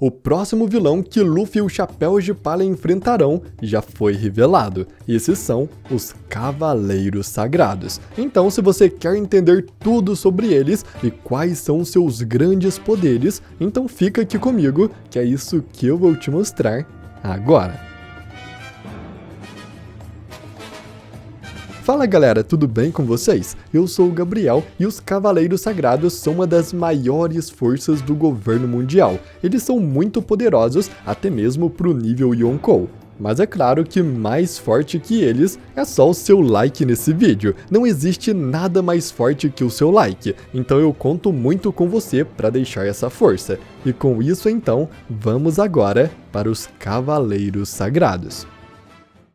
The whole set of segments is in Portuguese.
O próximo vilão que Luffy e o Chapéu de Palha enfrentarão já foi revelado. Esses são os Cavaleiros Sagrados. Então, se você quer entender tudo sobre eles e quais são seus grandes poderes, então fica aqui comigo, que é isso que eu vou te mostrar agora. Fala galera, tudo bem com vocês? Eu sou o Gabriel e os Cavaleiros Sagrados são uma das maiores forças do governo mundial. Eles são muito poderosos, até mesmo pro nível Yonkou. Mas é claro que mais forte que eles é só o seu like nesse vídeo. Não existe nada mais forte que o seu like, então eu conto muito com você para deixar essa força. E com isso então, vamos agora para os Cavaleiros Sagrados.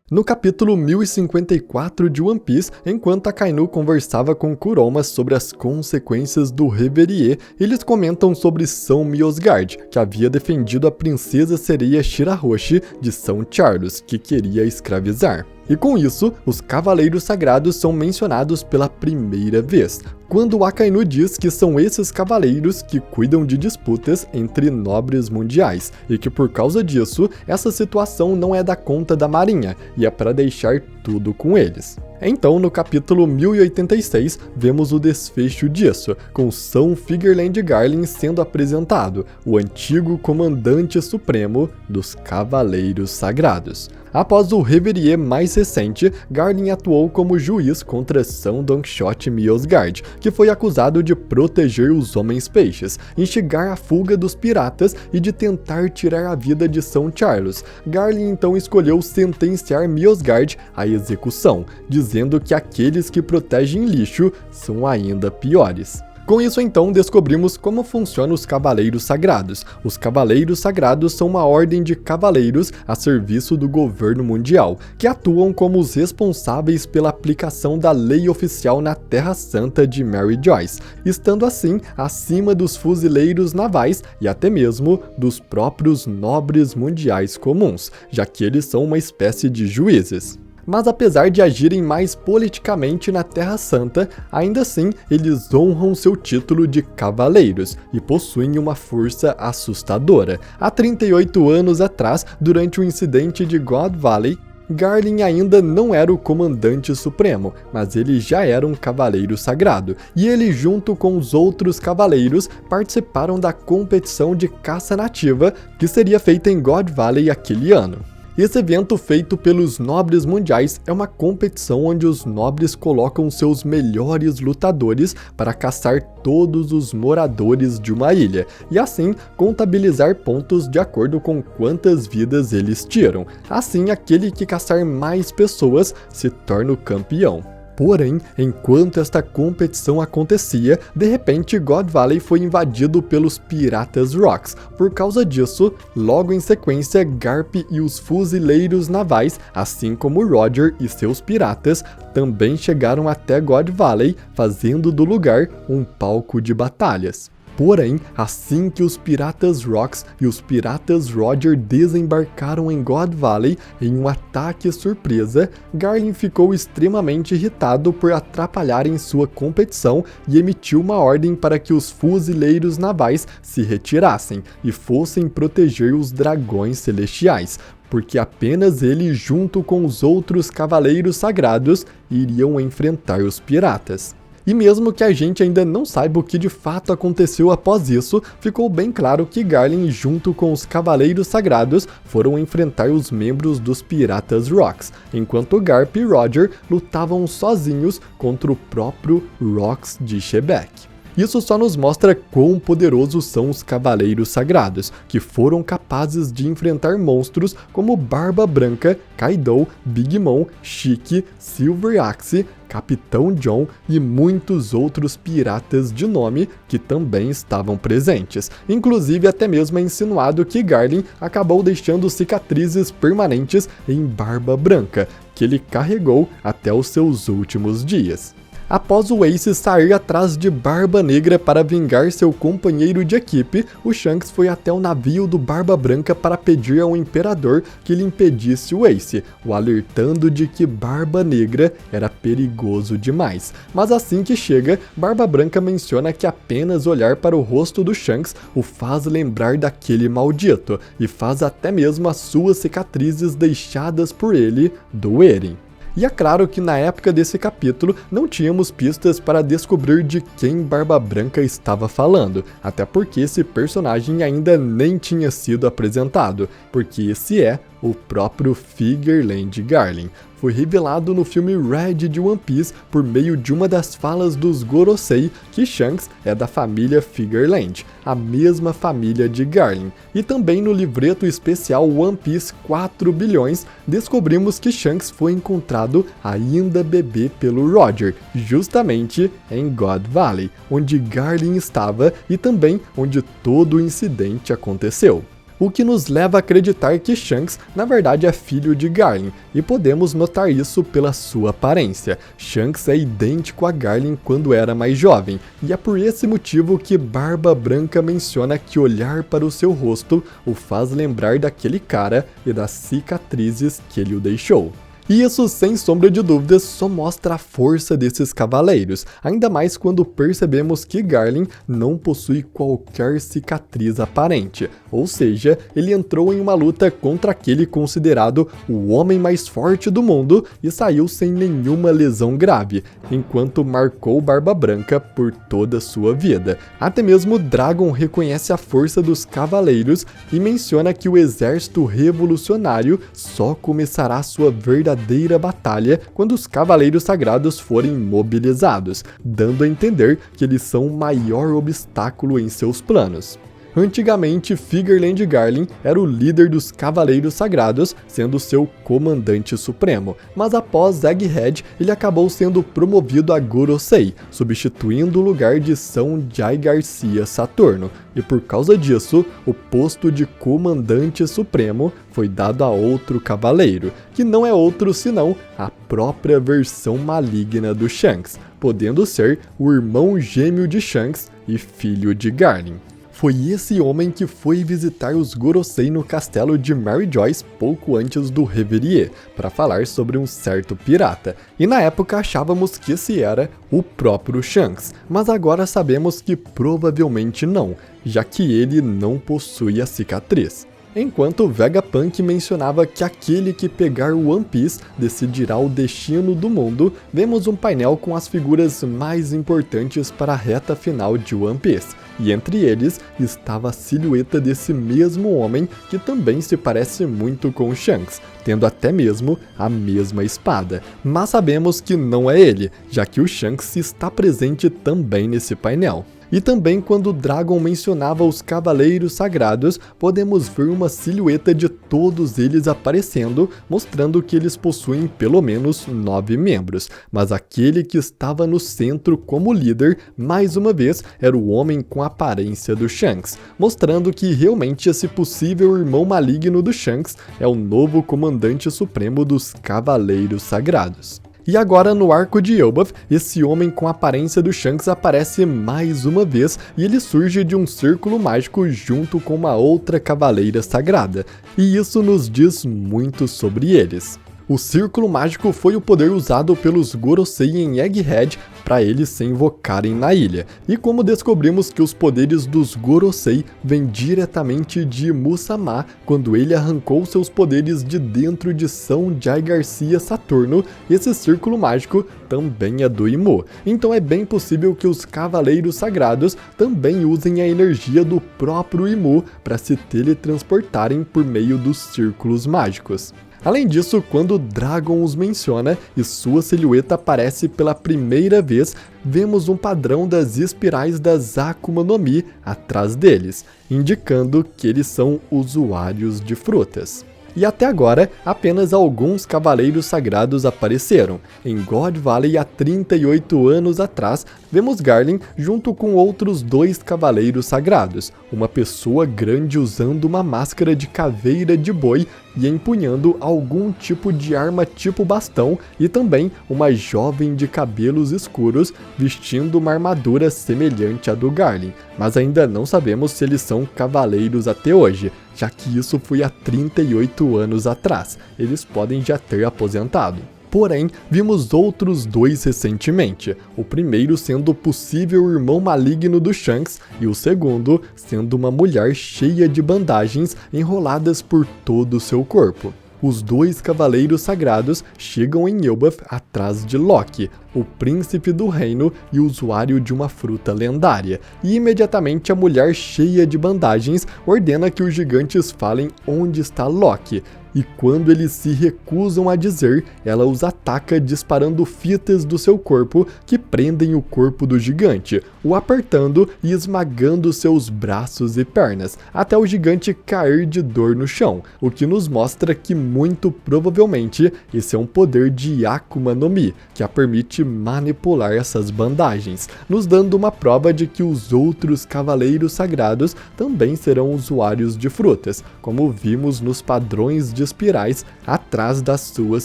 No capítulo 1054 de One Piece, enquanto Akainu conversava com Kuroma sobre as consequências do Reverie, eles comentam sobre São Miosgard, que havia defendido a princesa sereia Shirahoshi de São Charles, que queria escravizar. E com isso, os Cavaleiros Sagrados são mencionados pela primeira vez, quando Akainu diz que são esses cavaleiros que cuidam de disputas entre nobres mundiais, e que por causa disso, essa situação não é da conta da marinha, e é para deixar tudo com eles. Então, no capítulo 1086, vemos o desfecho disso, com São Figerland Garlin sendo apresentado, o antigo comandante supremo dos Cavaleiros Sagrados. Após o Reverie mais recente, Garlin atuou como juiz contra São Don Quixote Miosgard, que foi acusado de proteger os Homens-Peixes, instigar a fuga dos piratas e de tentar tirar a vida de São Charles. Garlin então escolheu sentenciar Miosgard à execução, dizendo que aqueles que protegem lixo são ainda piores. Com isso então descobrimos como funcionam os Cavaleiros Sagrados. Os Cavaleiros Sagrados são uma ordem de cavaleiros a serviço do governo mundial, que atuam como os responsáveis pela aplicação da lei oficial na Terra Santa de Mary Joyce, estando assim acima dos fuzileiros navais e até mesmo dos próprios nobres mundiais comuns, já que eles são uma espécie de juízes. Mas apesar de agirem mais politicamente na Terra Santa, ainda assim eles honram seu título de cavaleiros e possuem uma força assustadora. Há 38 anos atrás, durante o incidente de God Valley, Garlin ainda não era o comandante supremo, mas ele já era um cavaleiro sagrado, e ele junto com os outros cavaleiros participaram da competição de caça nativa que seria feita em God Valley aquele ano. Esse evento feito pelos nobres mundiais é uma competição onde os nobres colocam seus melhores lutadores para caçar todos os moradores de uma ilha, e assim contabilizar pontos de acordo com quantas vidas eles tiram. Assim, aquele que caçar mais pessoas se torna o campeão. Porém, enquanto esta competição acontecia, de repente God Valley foi invadido pelos Piratas Rocks. Por causa disso, logo em sequência, Garp e os fuzileiros navais, assim como Roger e seus piratas, também chegaram até God Valley, fazendo do lugar um palco de batalhas. Porém, assim que os Piratas Rocks e os Piratas Roger desembarcaram em God Valley em um ataque surpresa, Garlin ficou extremamente irritado por atrapalharem sua competição e emitiu uma ordem para que os fuzileiros navais se retirassem e fossem proteger os dragões celestiais, porque apenas ele, junto com os outros cavaleiros sagrados, iriam enfrentar os piratas. E mesmo que a gente ainda não saiba o que de fato aconteceu após isso, ficou bem claro que Garlin, junto com os Cavaleiros Sagrados, foram enfrentar os membros dos Piratas Rocks, enquanto Garp e Roger lutavam sozinhos contra o próprio Rocks de Shebeck. Isso só nos mostra quão poderosos são os Cavaleiros Sagrados, que foram capazes de enfrentar monstros como Barba Branca, Kaido, Big Mom, Chique, Silver Axe, Capitão John e muitos outros piratas de nome que também estavam presentes. Inclusive, até mesmo é insinuado que Garlin acabou deixando cicatrizes permanentes em Barba Branca, que ele carregou até os seus últimos dias. Após o Ace sair atrás de Barba Negra para vingar seu companheiro de equipe, o Shanks foi até o navio do Barba Branca para pedir ao Imperador que lhe impedisse o Ace, o alertando de que Barba Negra era perigoso demais. Mas assim que chega, Barba Branca menciona que apenas olhar para o rosto do Shanks o faz lembrar daquele maldito, e faz até mesmo as suas cicatrizes deixadas por ele doerem. E é claro que na época desse capítulo não tínhamos pistas para descobrir de quem Barba Branca estava falando, até porque esse personagem ainda nem tinha sido apresentado, porque esse é o próprio Figarland Garling. Foi revelado no filme Red de One Piece por meio de uma das falas dos Gorosei que Shanks é da família Figarland, a mesma família de Garling. E também no livreto especial One Piece 4 bilhões, descobrimos que Shanks foi encontrado ainda bebê pelo Roger, justamente em God Valley, onde Garling estava e também onde todo o incidente aconteceu. O que nos leva a acreditar que Shanks na verdade é filho de Garling, e podemos notar isso pela sua aparência. Shanks é idêntico a Garling quando era mais jovem, e é por esse motivo que Barba Branca menciona que olhar para o seu rosto o faz lembrar daquele cara e das cicatrizes que ele o deixou. E isso, sem sombra de dúvidas, só mostra a força desses cavaleiros, ainda mais quando percebemos que Garling não possui qualquer cicatriz aparente, ou seja, ele entrou em uma luta contra aquele considerado o homem mais forte do mundo e saiu sem nenhuma lesão grave, enquanto marcou Barba Branca por toda a sua vida. Até mesmo Dragon reconhece a força dos cavaleiros e menciona que o exército revolucionário só começará sua verdadeira batalha quando os Cavaleiros Sagrados forem mobilizados, dando a entender que eles são o maior obstáculo em seus planos. Antigamente, Figarland Garling era o líder dos Cavaleiros Sagrados, sendo seu comandante supremo, mas após Egghead, ele acabou sendo promovido a Gorosei, substituindo o lugar de São Jai Garcia Saturno, e por causa disso, o posto de comandante supremo foi dado a outro cavaleiro, que não é outro senão a própria versão maligna do Shanks, podendo ser o irmão gêmeo de Shanks e filho de Garling. Foi esse homem que foi visitar os Gorosei no castelo de Mary Joyce pouco antes do Reverie, para falar sobre um certo pirata, e na época achávamos que esse era o próprio Shanks, mas agora sabemos que provavelmente não, já que ele não possui a cicatriz. Enquanto Vegapunk mencionava que aquele que pegar o One Piece decidirá o destino do mundo, vemos um painel com as figuras mais importantes para a reta final de One Piece, e entre eles estava a silhueta desse mesmo homem que também se parece muito com Shanks, tendo até mesmo a mesma espada, mas sabemos que não é ele, já que o Shanks está presente também nesse painel. E também quando Dragon mencionava os Cavaleiros Sagrados, podemos ver uma silhueta de todos eles aparecendo, mostrando que eles possuem pelo menos 9 membros, mas aquele que estava no centro como líder, mais uma vez, era o homem com a aparência do Shanks, mostrando que realmente esse possível irmão maligno do Shanks é o novo comandante supremo dos Cavaleiros Sagrados. E agora no arco de Elbaf, esse homem com a aparência do Shanks aparece mais uma vez e ele surge de um círculo mágico junto com uma outra cavaleira sagrada, e isso nos diz muito sobre eles. O círculo mágico foi o poder usado pelos Gorosei em Egghead para eles se invocarem na ilha, e como descobrimos que os poderes dos Gorosei vêm diretamente de Musama quando ele arrancou seus poderes de dentro de São Jai Garcia Saturno, esse círculo mágico também é do Imu, então é bem possível que os Cavaleiros Sagrados também usem a energia do próprio Imu para se teletransportarem por meio dos círculos mágicos. Além disso, quando Dragon os menciona e sua silhueta aparece pela primeira vez, vemos um padrão das espirais das Akuma no Mi atrás deles, indicando que eles são usuários de frutas. E até agora, apenas alguns cavaleiros sagrados apareceram. Em God Valley, há 38 anos atrás, vemos Garland junto com outros 2 cavaleiros sagrados, uma pessoa grande usando uma máscara de caveira de boi e empunhando algum tipo de arma tipo bastão, e também uma jovem de cabelos escuros vestindo uma armadura semelhante à do Garland, mas ainda não sabemos se eles são cavaleiros até hoje, já que isso foi há 38 anos atrás, eles podem já ter aposentado. Porém, vimos outros 2 recentemente, o primeiro sendo o possível irmão maligno do Shanks e o segundo sendo uma mulher cheia de bandagens enroladas por todo o seu corpo. Os 2 cavaleiros sagrados chegam em Elbaf atrás de Loki, o príncipe do reino e usuário de uma fruta lendária, e imediatamente a mulher cheia de bandagens ordena que os gigantes falem onde está Loki. E quando eles se recusam a dizer, ela os ataca disparando fitas do seu corpo que prendem o corpo do gigante, o apertando e esmagando seus braços e pernas, até o gigante cair de dor no chão, o que nos mostra que muito provavelmente esse é um poder de Akuma no Mi, que a permite manipular essas bandagens, nos dando uma prova de que os outros cavaleiros sagrados também serão usuários de frutas, como vimos nos padrões de espirais atrás das suas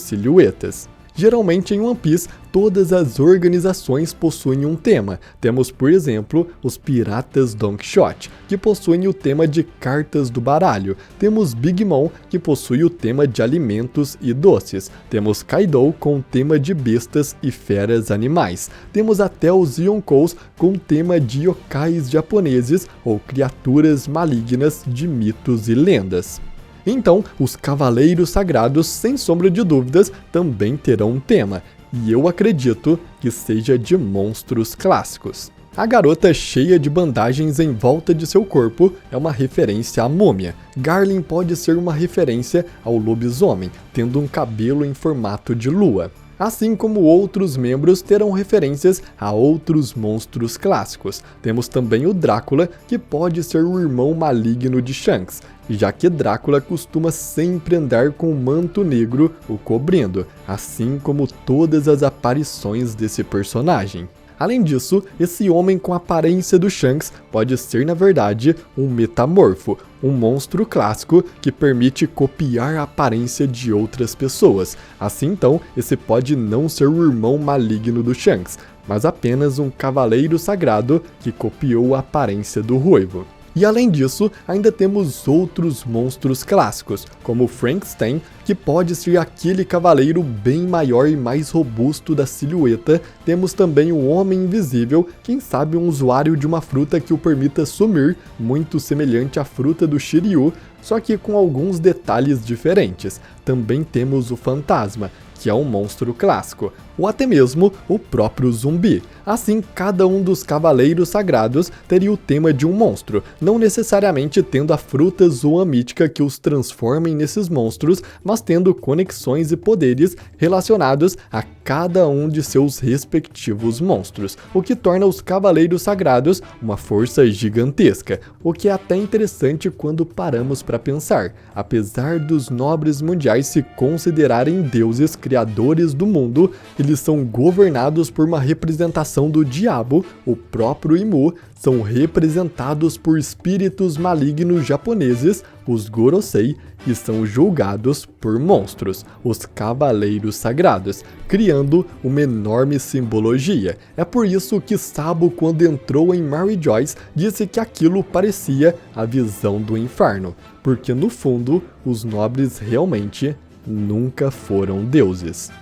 silhuetas. Geralmente em One Piece, todas as organizações possuem um tema. Temos, por exemplo, os Piratas Don Quixote, que possuem o tema de cartas do baralho. Temos Big Mom, que possui o tema de alimentos e doces. Temos Kaido com o tema de bestas e feras animais. Temos até os Yonkous com o tema de yokais japoneses ou criaturas malignas de mitos e lendas. Então, os Cavaleiros Sagrados, sem sombra de dúvidas, também terão um tema, e eu acredito que seja de monstros clássicos. A garota cheia de bandagens em volta de seu corpo é uma referência à múmia. Garland pode ser uma referência ao lobisomem, tendo um cabelo em formato de lua. Assim como outros membros terão referências a outros monstros clássicos. Temos também o Drácula, que pode ser o irmão maligno de Shanks, já que Drácula costuma sempre andar com um manto negro o cobrindo, assim como todas as aparições desse personagem. Além disso, esse homem com a aparência do Shanks pode ser, na verdade, um metamorfo, um monstro clássico que permite copiar a aparência de outras pessoas. Assim então, esse pode não ser o irmão maligno do Shanks, mas apenas um cavaleiro sagrado que copiou a aparência do Ruivo. E além disso, ainda temos outros monstros clássicos, como Frankenstein, que pode ser aquele cavaleiro bem maior e mais robusto da silhueta. Temos também o Homem Invisível, quem sabe um usuário de uma fruta que o permita sumir, muito semelhante à fruta do Shiryu, só que com alguns detalhes diferentes. Também temos o Fantasma, que é um monstro clássico, ou até mesmo o próprio zumbi. Assim, cada um dos cavaleiros sagrados teria o tema de um monstro, não necessariamente tendo a fruta zoa mítica que os transformem nesses monstros, mas tendo conexões e poderes relacionados a cada um de seus respectivos monstros, o que torna os cavaleiros sagrados uma força gigantesca, o que é até interessante quando paramos para pensar. Apesar dos nobres mundiais se considerarem deuses criadores do mundo, eles são governados por uma representação do diabo, o próprio Imu, são representados por espíritos malignos japoneses, os Gorosei, e são julgados por monstros, os Cavaleiros Sagrados, criando uma enorme simbologia. É por isso que Sabo, quando entrou em Mary Joyce, disse que aquilo parecia a visão do inferno, porque no fundo, os nobres realmente nunca foram deuses.